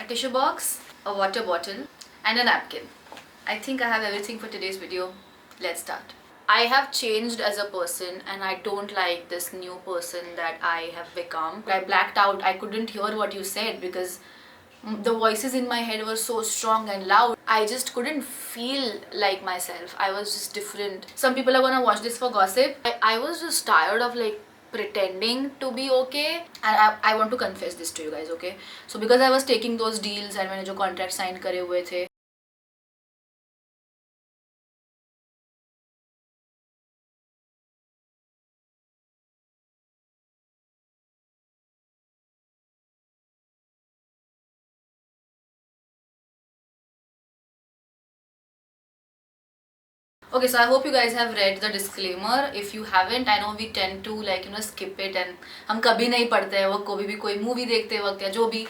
a tissue box, a water bottle, and a napkin. I think I have everything for today's video. Let's start. I have changed as a person and I don't like this new person that I have become. I blacked out. I couldn't hear what you said because the voices in my head were so strong and loud. I just couldn't feel like myself. I was just different. Some people are gonna watch this for gossip. I was just tired of like pretending to be okay, and I want to confess this to you guys, okay? So because I was taking those deals and मैंने जो contract sign करे हुए थे, okay, so I hope you guys have read the disclaimer. If you haven't, I know we tend to like skip it and हम कभी नहीं पढ़ते हैं वो कभी भी कोई movie देखते वक्त या जो भी,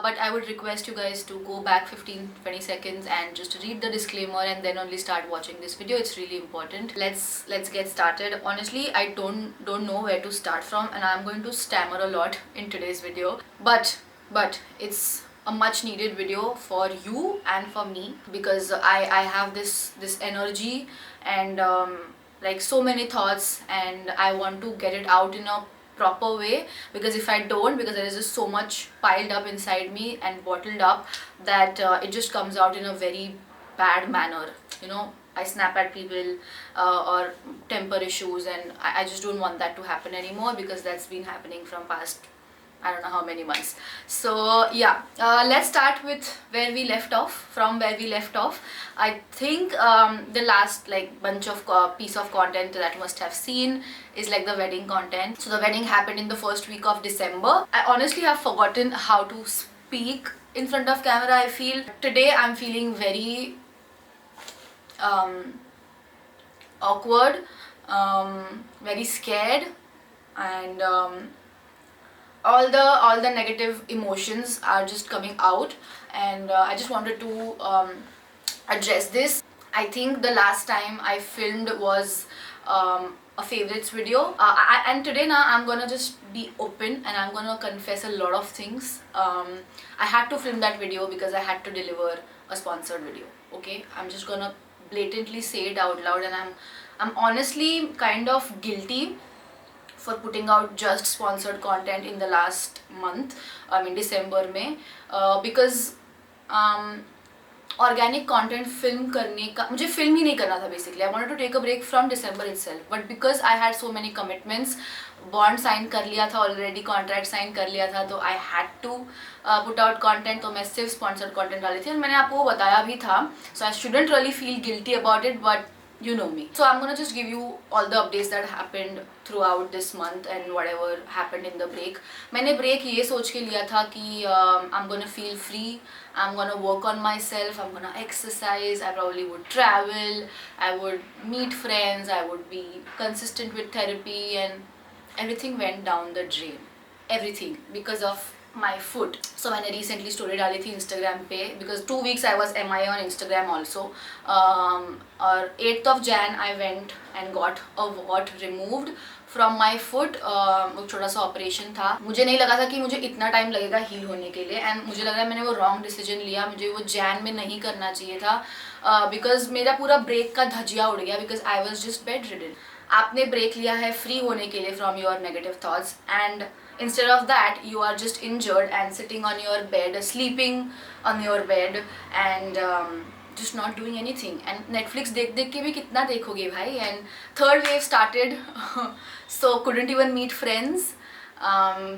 but I would request you guys to go back 15-20 seconds and just read the disclaimer and then only start watching this video. It's really important. Let's get started. Honestly, I don't know where to start from and I'm going to stammer a lot in today's video, but it's a much needed video for you and for me because I have this energy and like so many thoughts and I want to get it out in a proper way, because if I don't, because there is just so much piled up inside me and bottled up that it just comes out in a very bad manner, you know. I snap at people or temper issues, and I just don't want that to happen anymore because that's been happening from past I don't know how many months. So yeah, let's start with where we left off. From where we left off, I think the last like bunch of piece of content that you must have seen is like the wedding content. So the wedding happened in the first week of December. I honestly have forgotten how to speak in front of camera. I feel today I'm feeling very awkward, very scared, and all the negative emotions are just coming out, and I just wanted to address this. I think the last time I filmed was a favorites video, and today now I'm gonna just be open and I'm gonna confess a lot of things. I had to film that video because I had to deliver a sponsored video, okay? I'm just gonna blatantly say it out loud, and I'm honestly kind of guilty for putting out just sponsored content in the last month, I mean December में, because organic content film करने का मुझे film ही नहीं करना था basically. I wanted to take a break from December itself, but because I had so many commitments, bond sign कर लिया था already, contract sign कर लिया था, तो I had to put out content. तो मैं सिर्फ sponsored content डाली थी और मैंने आपको बताया भी था, so I shouldn't really feel guilty about it, but you know me. So I'm gonna just give you all the updates that happened throughout this month and whatever happened in the break. मैंने break ये सोच के लिया था कि I'm gonna feel free, I'm gonna work on myself, I'm gonna exercise, I probably would travel, I would meet friends, I would be consistent with therapy, and everything went down the drain. Everything because of my food. So मैंने recently story डाली थी Instagram पे because 2 weeks I was MIA on Instagram also. और 8th of Jan I went and got a wart removed from my foot. वो छोटा सा operation था. मुझे नहीं लगा था कि मुझे इतना टाइम लगेगा हील होने के लिए, एंड मुझे लग रहा है मैंने वो रॉन्ग डिसीजन लिया. मुझे वो जैन में नहीं करना चाहिए था बिकॉज मेरा पूरा ब्रेक का धजिया उड़ गया because I was just bed ridden. आपने ब्रेक लिया है फ्री होने के लिए from your negative thoughts, and instead of that you are just injured and sitting on your bed, sleeping on your bed, and just not doing anything. And Netflix देख के भी कितना देखोगे भाई. And third wave started so couldn't even meet friends.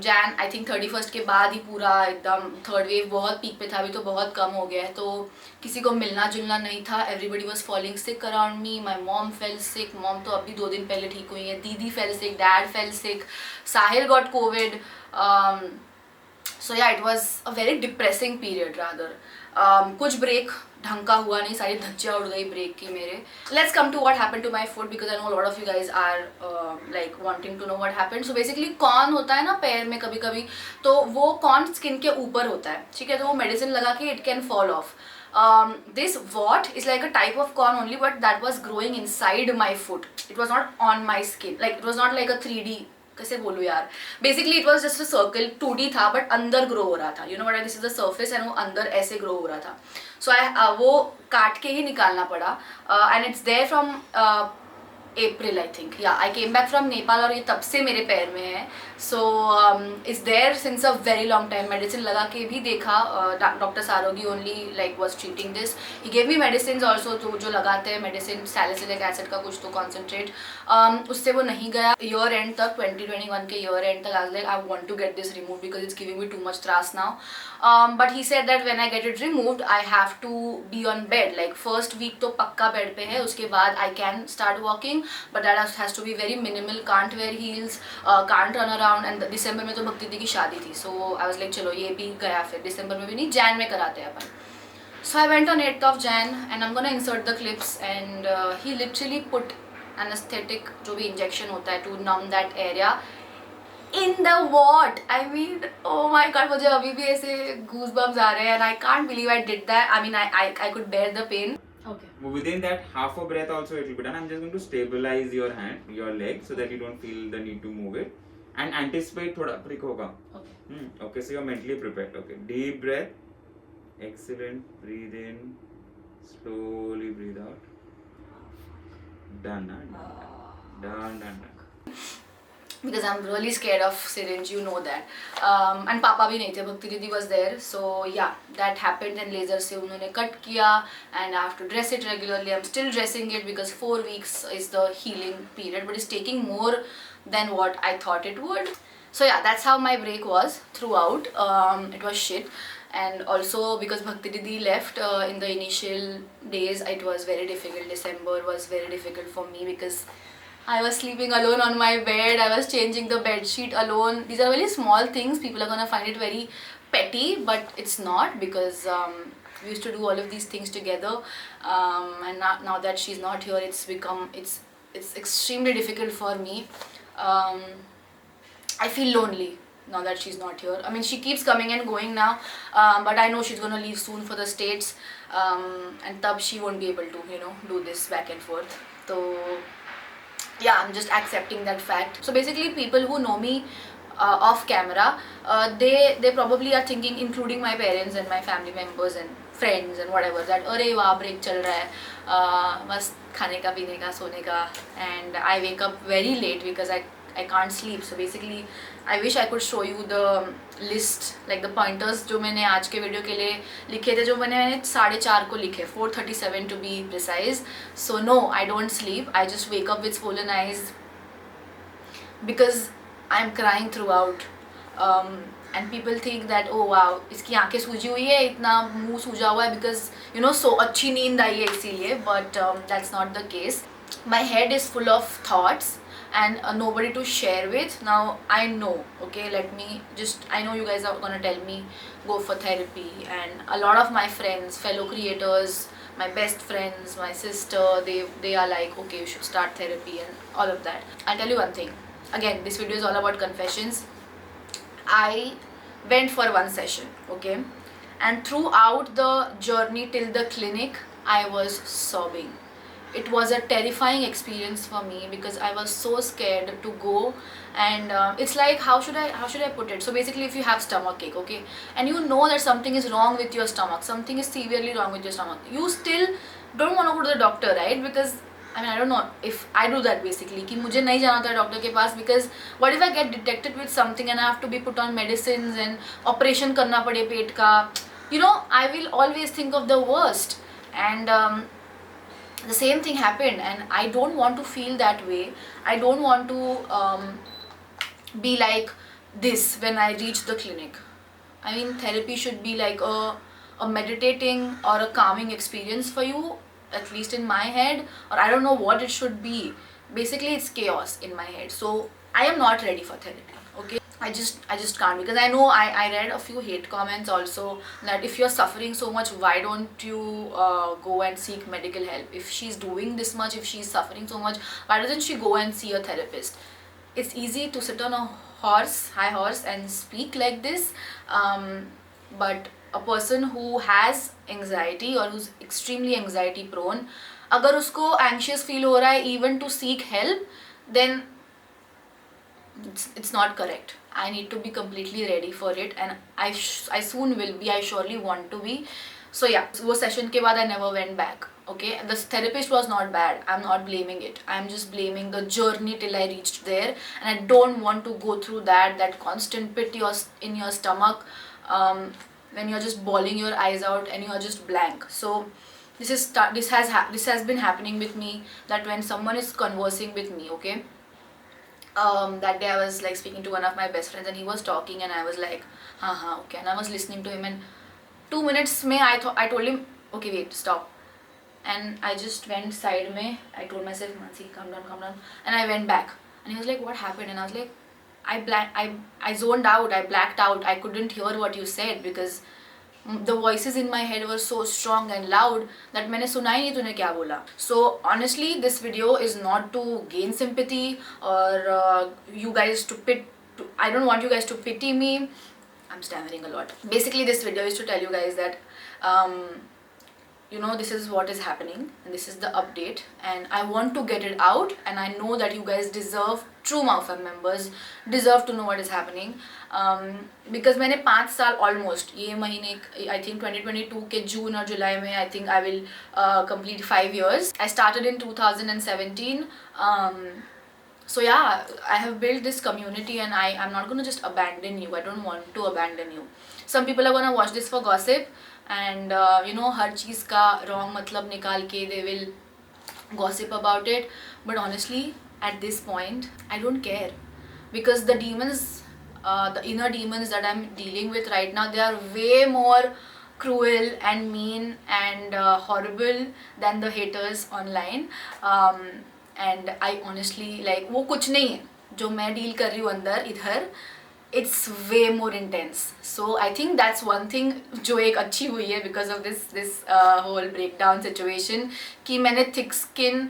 Jan I think 31st के बाद ही पूरा एकदम थर्ड वेव बहुत पीक पे था. अभी तो बहुत कम हो गया है, तो किसी को मिलना जुलना नहीं था. Everybody was falling sick around me. My mom fell sick. Mom तो अभी 2 दिन पहले ठीक हुई है. दीदी fell sick, dad fell sick, Sahil got COVID. So yeah it was a very depressing period rather. कुछ ब्रेक ढंग का हुआ नहीं, सारी धज्जियाँ उड़ गई ब्रेक की मेरे. Let's come to what happened to my foot because I know lot of you guys are like wanting to know what happened. So basically corn होता है ना पैर में कभी कभी, तो वो कॉर्न स्किन के ऊपर होता है, ठीक है? तो वो मेडिसिन लगा के it can fall of. This wart is like a type of corn only, but that was growing inside my foot. It was not on my skin, like it was not like a 3D कैसे बोलूँ यार, basically it was just a circle, 2D था but अंदर grow हो रहा था, you know what, this is the surface and वो अंदर ऐसे ग्रो हो रहा था. सो आई वो काट के ही निकालना पड़ा. And it's there from April I think, या I came back from Nepal और ये तब से मेरे पैर में है. So is there since a very long time. Medicine लगा के भी देखा, doctor Saraogi only like was treating this. He gave me medicine also, तो जो लगाते हैं मेडिसिन सैलिसिलिक एसिड का कुछ तो कॉन्सेंट्रेट, उससे वो नहीं गया. ईयर एंड तक 2021 के ईयर एंड तक I was like I want to get this remove because it's giving me too much त्रास now. But he said that when I get it removed I have to be on bed, like first week तो पक्का bed पे है, उसके बाद I can start walking but that has to be very minimal, can't wear heels, can't run around. And दिसंबर में तो भक्ति दी की शादी थी, सो आई वाज लाइक चलो ये भी गया, फिर दिसंबर में भी नहीं, जैन में कराते हैं अपन. So I went on 8th of Jan and I'm gonna insert the clips and he literally put anesthetic, जो भी injection होता है, to numb that area in the what? I mean, oh my god, मुझे अभी भी ऐसे goosebumps आ रहे हैं and I can't believe I did that. I mean, I could bear the pain. Okay. Within that half a breath also it will be done. I'm just going to stabilize your hand, your leg, so that you don't feel the need to move it. And anticipate थोड़ा prick होगा. Okay. Okay, so you're mentally prepared. Okay, deep breath. Excellent. Breathe in. Slowly breathe out. Done. Done. Because I'm really scared of syringe, you know that. And पापा भी नहीं थे, भक्ति दीदी was there. So yeah, that happened and laser से उन्होंने cut किया and I have to dress it regularly. I'm still dressing it because 4 weeks is the healing period, but it's taking more than what I thought it would. So yeah, that's how my break was throughout. It was shit. And also because Bhakti Didi left in the initial days, it was very difficult. December was very difficult for me because I was sleeping alone on my bed. I was changing the bed sheet alone. These are very small things. People are gonna find it very petty, but it's not because we used to do all of these things together. And now that she's not here, it's extremely difficult for me. I feel lonely now that she's not here. I mean, she keeps coming and going now, but I know she's gonna leave soon for the States, and tab she won't be able to, you know, do this back and forth. So yeah, I'm just accepting that fact. So basically, people who know me off camera, they probably are thinking, including my parents and my family members and friends and whatever, that अरे वाह break चल रहा है, मस्त खाने का पीने का सोने का. And I wake up very late because I can't sleep. So basically I wish I could show you the list, like the pointers जो मैंने आज के वीडियो के लिए लिखे थे, जो मैंने 4:30 को लिखे, 4:37 to be precise. So no, I don't sleep. I just wake up with swollen eyes because I'm crying throughout. And people think that oh wow, इसकी आंखें सूजी हुई है, इतना मुंह सूजा हुआ है because you know so अच्छी नींद आई है इसीलिए. But that's not the case. My head is full of thoughts and nobody to share with. Now I know, okay, I know you guys are gonna tell me go for therapy, and a lot of my friends, fellow creators, my best friends, my sister, they are like okay, you should start therapy and all of that. I'll tell you one thing, again this video is all about confessions. I went for one session, okay, and throughout the journey till the clinic I was sobbing. It was a terrifying experience for me because I was so scared to go. And it's like how should I put it? So basically, if you have stomach ache, okay, and you know that something is wrong with your stomach, something is severely wrong with your stomach, you still don't want to go to the doctor, right? Because I mean, I don't know if I do that basically कि मुझे नहीं जाना था doctor के पास because what if I get detected with something and I have to be put on medicines and operation करना पड़े पेट का, you know, I will always think of the worst. And the same thing happened and I don't want to feel that way. I don't want to be like this when I reach the clinic. I mean, therapy should be like a meditating or a calming experience for you, at least in my head, or I don't know what it should be. Basically it's chaos in my head, so I am not ready for therapy, okay. I just can't, because I know I read a few hate comments also that if you're suffering so much, why don't you go and seek medical help? If she's doing this much, if she's suffering so much, why doesn't she go and see a therapist? It's easy to sit on a high horse and speak like this, but a person who has anxiety or who's extremely anxiety prone, अगर उसको anxious feel हो रहा है even to seek help, then it's not correct. I need to be completely ready for it, and I soon will be. I surely want to be. So yeah, वो session के बाद I never went back. Okay, the therapist was not bad. I'm not blaming it. I'm just blaming the journey till I reached there, and I don't want to go through that constant pit in your stomach, when you're just bawling your eyes out and you're just blank. So this has been happening with me, that when someone is conversing with me, okay, that day I was like speaking to one of my best friends and he was talking and I was like, okay, and I was listening to him, and 2 minutes mein I told him, okay, wait, stop. And I just went side mein. I told myself, Mansi, calm down, and I went back. And he was like, what happened? And I was like, I zoned out, I blacked out, I couldn't hear what you said because the voices in my head were so strong and loud that मैंने सुना ही नहीं तूने क्या बोला. So honestly, this video is not to gain sympathy or you guys to I don't want you guys to pity me. I'm stammering a lot. Basically, this video is to tell you guys that you know, this is what is happening and this is the update, and I want to get it out, and I know that you guys deserve, true Maufam members deserve to know what is happening, because मैंने 5 साल almost, ये महीने I think 2022 के जून और जुलाई में I think I will complete 5 years. I started in 2017. So yeah, I have built this community and I'm not gonna just abandon you. I don't want to abandon you. Some people are gonna watch this for gossip and you know, हर चीज़ का wrong मतलब निकाल के they will gossip about it. But honestly, at this point, I don't care, because the demons, the inner demons that I'm dealing with right now, they are way more cruel and mean and horrible than the haters online. And I honestly, like, वो कुछ नहीं है जो मैं deal कर रही हूँ अंदर इधर, it's way more intense. So I think that's one thing जो एक अच्छी हुई है because of this whole breakdown situation, कि मैंने thick skin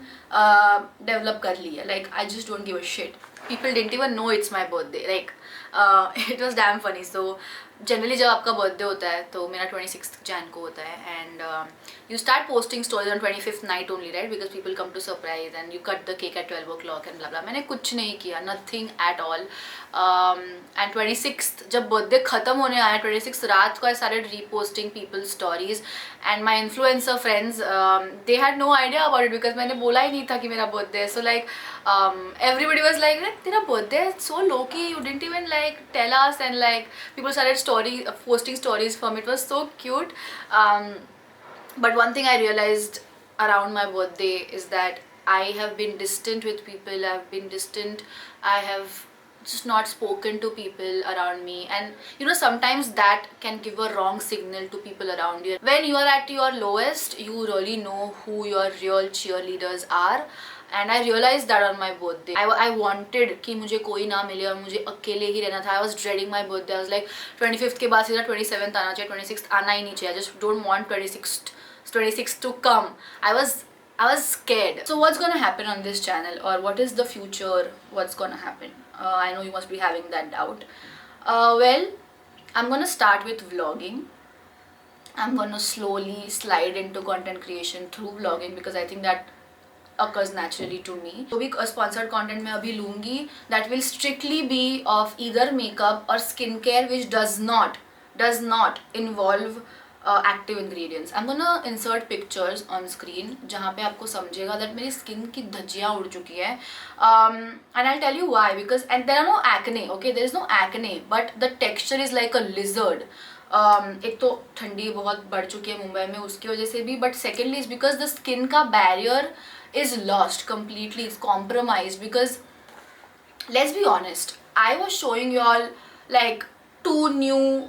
develop कर ली है. Like, I just don't give a shit. People didn't even know it's my birthday. Like, it was damn funny. So generally जब आपका birthday होता है तो मेरा 26th Jan को होता है, and you start posting stories on 25th night only, right? Because people come to surprise and you cut the cake at 12 o'clock and blah blah. मैंने कुछ नहीं किया, nothing at all. And 26th जब birthday खत्म होने आया, 26th रात को I started reposting people's stories, and my influencer friends, they had no idea about it because मैंने बोला ही नहीं था कि मेरा birthday है. So like everybody was like, तेरा birthday है, so low key, you didn't even like tell us, and like people started posting stories from it. It was so cute. But one thing I realized around my birthday is that I have been distant with people. I've been distant. I have just not spoken to people around me, and you know, sometimes that can give a wrong signal to people around you. When you are at your lowest, you really know who your real cheerleaders are. And I realized that on my birthday. I wanted कि मुझे कोई ना मिले और मुझे अकेले ही रहना था. I was dreading my birthday. I was like 25th के बाद सीधा 27th आना चाहिए, 26th आना ही नहीं चाहिए. I just don't want 26th to come. I was scared. So what's gonna happen on this channel, or what is the future? What's gonna happen? I know you must be having that doubt. Well, I'm gonna start with vlogging. I'm gonna slowly slide into content creation through vlogging because I think that occurs naturally to me. जो भी sponsored content मैं अभी लूँगी, that will strictly be of either makeup or skincare which does not involve active ingredients. I'm gonna insert pictures on screen जहाँ पे आपको समझेगा that मेरी skin की धज्जियाँ उड़ चुकी है, and I'll tell you why. Because and there are no acne, okay, there is no acne, but the texture is like a lizard. एक तो ठंडी बहुत बढ़ चुकी है मुंबई में, उसकी वजह से भी, but secondly is because the skin का barrier is lost completely. It's compromised because, let's be honest, I was showing you all like 2 new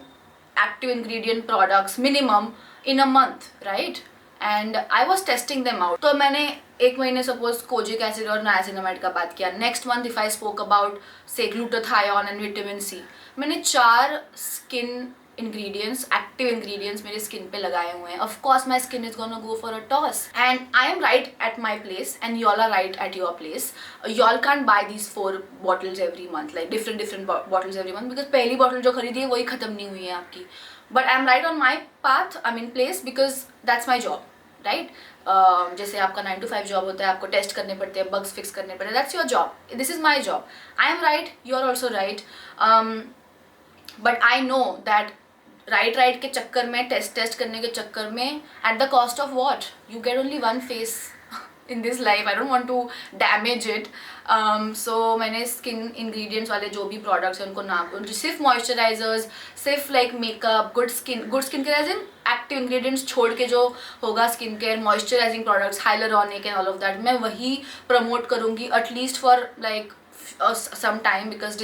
active ingredient products minimum in a month, right? And I was testing them out. तो मैंने एक महीने suppose kojic acid और niacinamide का बात किया. Next month if I spoke about say glutathione and vitamin C, मैंने 4 skin ingredients, active ingredients मेरे skin पे लगाए हुए हैं. Of course my skin is gonna go for a toss, and I am right at my place and y'all are right at your place. Y'all can't buy these 4 bottles every month, like different bottles every month, because पहली bottle जो खरीदी है वही खत्म नहीं हुई है आपकी. But I'm right on my path, I'm in place because that's my job. Right जैसे आपका 9 to 5 जॉब होता है, आपको टेस्ट करने पड़ते हैं, बग्स फिक्स करने पड़ते हैं, that's your job, this is my job. I am right, you are also right, but I know that right के चक्कर में, टेस्ट करने के चक्कर में, at the cost of what, you get only one face in this life. I don't want to damage it. So मैंने skin ingredients वाले जो भी प्रोडक्ट्स हैं उनको नाम, सिर्फ मॉइस्चराइजर्स, सिर्फ like makeup, good skin care as in active ingredients छोड़ के जो होगा skin care, moisturising products, hyaluronic and all of that, मैं वही प्रमोट करूँगी at least for like some time. Because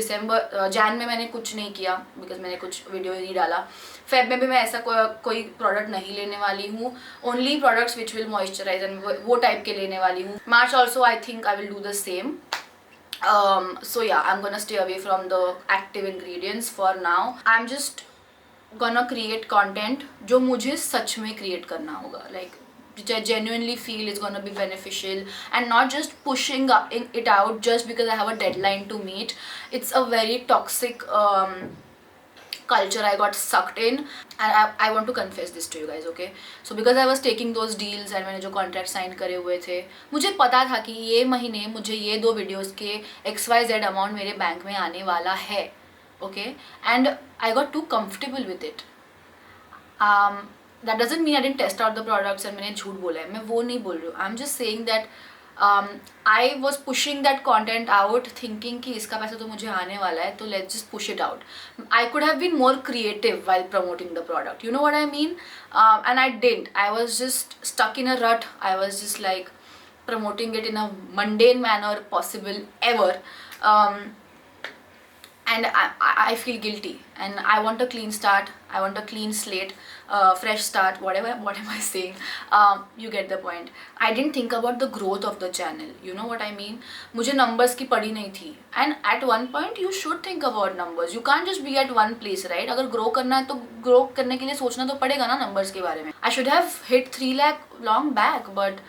Jan में मैंने कुछ नहीं किया, बिकॉज मैंने कुछ वीडियो नहीं डाला. फेब में भी मैं ऐसा कोई प्रोडक्ट नहीं लेने वाली हूँ. Only products which will moisturise and वो टाइप के लेने वाली हूँ. March also I think I will do the same. So yeah, I'm gonna stay away from the active ingredients for now. I'm just gonna create content जो मुझे सच में create करना होगा, like which I genuinely feel is gonna be beneficial, and not just pushing it out just because I have a deadline to meet. It's a very toxic culture I got sucked in, and I want to confess this to you guys, okay? So because I was taking those deals and मैंने जो contract sign करे हुए थे, मुझे पता था कि ये महीने मुझे ये 2 videos के XYZ amount मेरे बैंक में आने वाला है, okay? And I got too comfortable with it. That doesn't mean I didn't test out the products and मैंने झूठ बोला है, मैं वो नहीं बोल रही हूँ. I'm just saying that I was pushing that content out thinking कि इसका पैसा तो मुझे आने वाला है, तो let's just push it out. I could have been more creative while promoting the product, you know what I mean? And I didn't. I was just stuck in a rut. I was just like promoting it in a mundane manner possible ever. And I feel guilty, and I want a clean start, I want a clean slate, fresh start, whatever, what am I saying? You get the point. I didn't think about the growth of the channel, you know what I mean? मुझे numbers की पड़ी नहीं थी, and at one point you should think about numbers. You can't just be at one place, right? अगर grow करना है तो grow करने के लिए सोचना तो पड़ेगा ना numbers के बारे में. I should have hit 3 lakh long back, but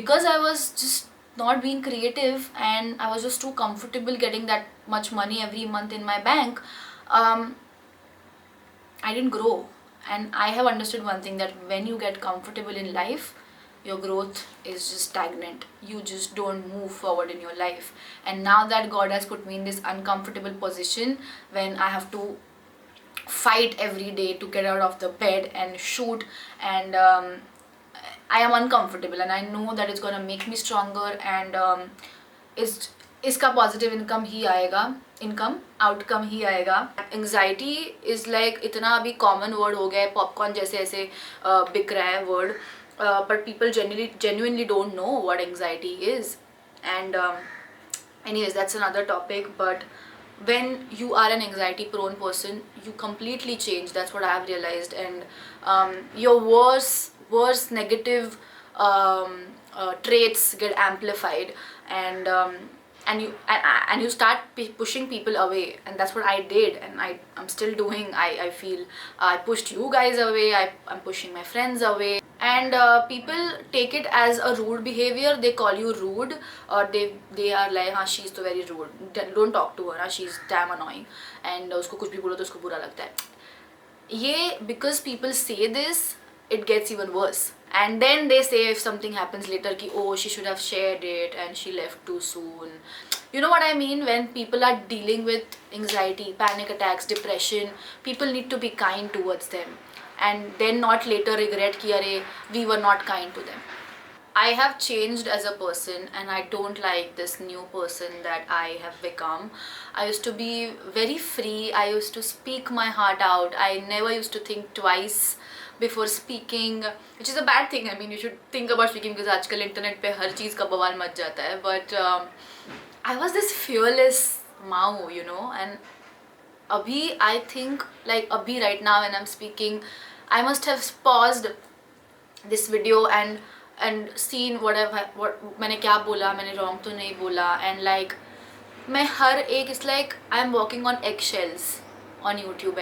because I was just not being creative and I was just too comfortable getting that much money every month in my bank, I didn't grow. And I have understood one thing, that when you get comfortable in life, your growth is just stagnant. You just don't move forward in your life. And now that God has put me in this uncomfortable position when I have to fight every day to get out of the bed and shoot, and I am uncomfortable, and I know that it's gonna make me stronger, and इसका positive income ही आएगा, income outcome ही आएगा. Anxiety is like इतना अभी common word हो गया है, popcorn जैसे ऐसे बिक रहा है word, but people genuinely don't know what anxiety is. And anyways, that's another topic. But when you are an anxiety prone person, you completely change. That's what I have realized. And your worst negative traits get amplified, and you start pushing people away, and that's what I did, and I'm still doing. I feel I pushed you guys away, I'm pushing my friends away, and people take it as a rude behavior. They call you rude, or they are like, हाँ she's तो very rude, don't talk to her, हाँ she's damn annoying, and उसको कुछ भी बोलो तो उसको बुरा लगता है. ये because people say this, it gets even worse. And then they say, if something happens later, ki oh, she should have shared it and she left too soon. You know what I mean? When people are dealing with anxiety, panic attacks, depression, people need to be kind towards them, and then not later regret ki arey, we were not kind to them. I have changed as a person, and I don't like this new person that I have become. I used to be very free. I used to speak my heart out. I never used to think twice before speaking, which is a bad thing. I mean, you should think about speaking, because आजकल internet पे हर चीज़ का बवाल much जाता है. But I was this fearless माऊ, you know. And अभी I think, like अभी right now when I'm speaking, I must have paused this video and seen what मैंने क्या बोला, मैंने wrong तो नहीं बोला, and like मैं हर एक, it's like I'm walking on eggshells on YouTube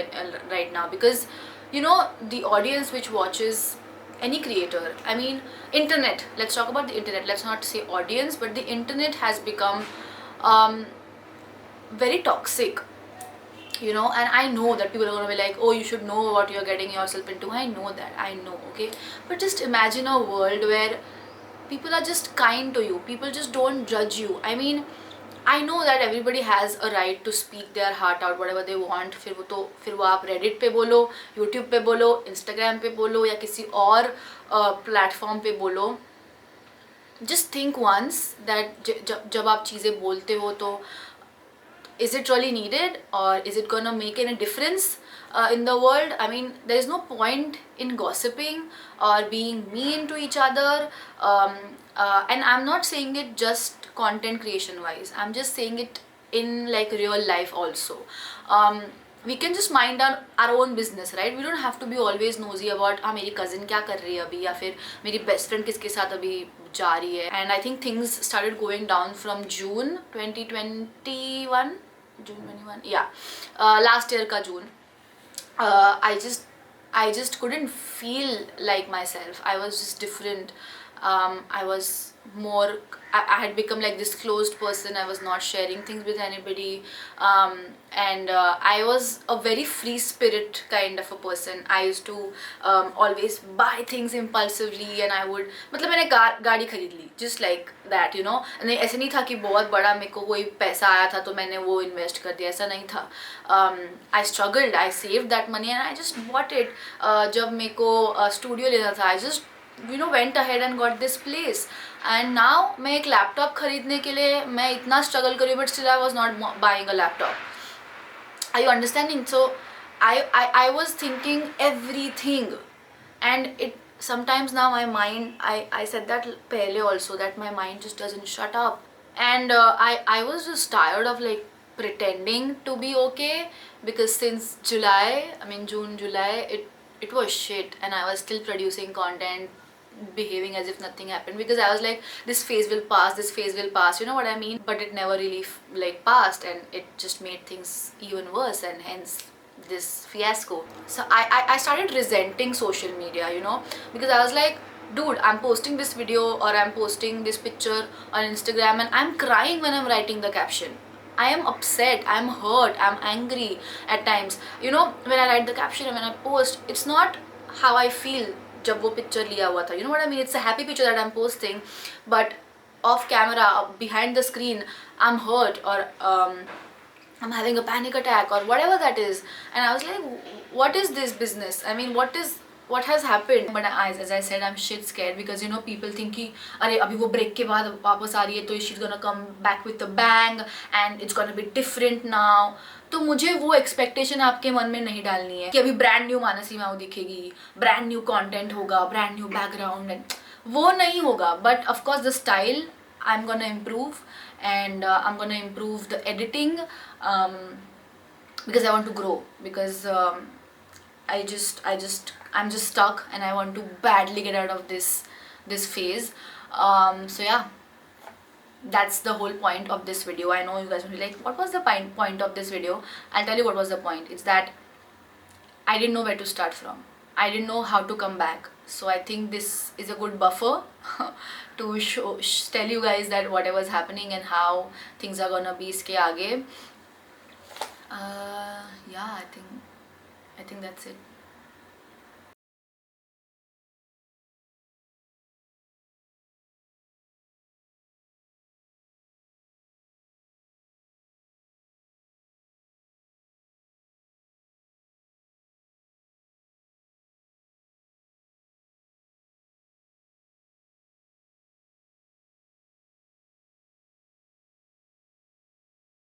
right now, because you know, the audience which watches any creator, I mean internet, let's talk about the internet, let's not say audience, but the internet has become very toxic. you know. And I know that people are going to be like, oh, you should know what you're getting yourself into. I know that, I know, okay. But just imagine a world where people are just kind to you, people just don't judge you. I mean, I know that everybody has a right to speak their heart out, whatever they want. फिर वो आप Reddit पे बोलो, YouTube पे बोलो, Instagram पे बोलो, या किसी और प्लेटफॉर्म पे बोलो. Just think once that जब आप चीज़ें बोलते हो तो is it really needed, or is it gonna make any difference in the world? I mean, there is no point in gossiping or being mean to each other. And I'm not saying it just content creation wise, I'm just saying it in like real life also. We can just mind our own business, right? We don't have to be always nosy about हाँ मेरी cousin क्या कर रही है अभी, या फिर मेरी best friend किसके साथ अभी जा रही है. And I think things started going down from June 2021, June 21, yeah, last year का June. I just couldn't feel like myself. I was just different. I was more, I had become like this closed person. I was not sharing things with anybody. And I was a very free spirit kind of a person. I used to always buy things impulsively, and I would, मतलब मैंने गाड़ी खरीद ली just like that, you know. नहीं, ऐसे नहीं था कि बहुत बड़ा मेरे को कोई पैसा आया था तो मैंने वो invest कर दिया, ऐसा नहीं था. I struggled, I saved that money and I just bought it. जब मेरे को studio लेना था, I just, you know, went ahead and got this place. And now मैं एक laptop खरीदने के लिए मैं इतना struggle करी, but still I was not buying a laptop. Are you understanding? So I was thinking everything, and it sometimes now my mind, I said that pehle also, that my mind just doesn't shut up. And I was just tired of like pretending to be okay, because since July, I mean June, July, it was shit, and I was still producing content, behaving as if nothing happened, because I was like, this phase will pass, this phase will pass, you know what I mean. But it never really like passed, and it just made things even worse, and hence this fiasco. So I started resenting social media, you know, because I was like, dude, I'm posting this video or I'm posting this picture on Instagram and I'm crying when I'm writing the caption. I am upset, I'm hurt, I'm angry at times, you know. When I write the caption and when I post, it's not how I feel जब वो picture लिया हुआ था, you know what I mean. It's a happy picture that I'm posting, but off camera, behind the screen, I'm hurt, or I'm having a panic attack, or whatever that is. And I was like, what is this business? I mean, what has happened? But as I said, I'm shit scared, because you know, people think कि अरे अभी वो break के बाद वापस आ रही है तो she's gonna come back with a bang and it's gonna be different now. तो मुझे वो एक्सपेक्टेशन आपके मन में नहीं डालनी है कि अभी ब्रांड न्यू मानसी माऊ दिखेगी, ब्रांड न्यू कंटेंट होगा, ब्रांड न्यू बैकग्राउंड, एंड वो नहीं होगा. But of course the style I am gonna improve, and I am gonna improve the editing, because I want to grow, because I'm just stuck and I want to badly get out of this phase. So yeah, that's the whole point of this video. I know you guys will be like, what was the point of this video? I'll tell you what was the point. It's that I didn't know where to start from. I didn't know how to come back. So I think this is a good buffer to tell you guys that whatever's happening and how things are gonna be iske aage. Yeah, I think that's it.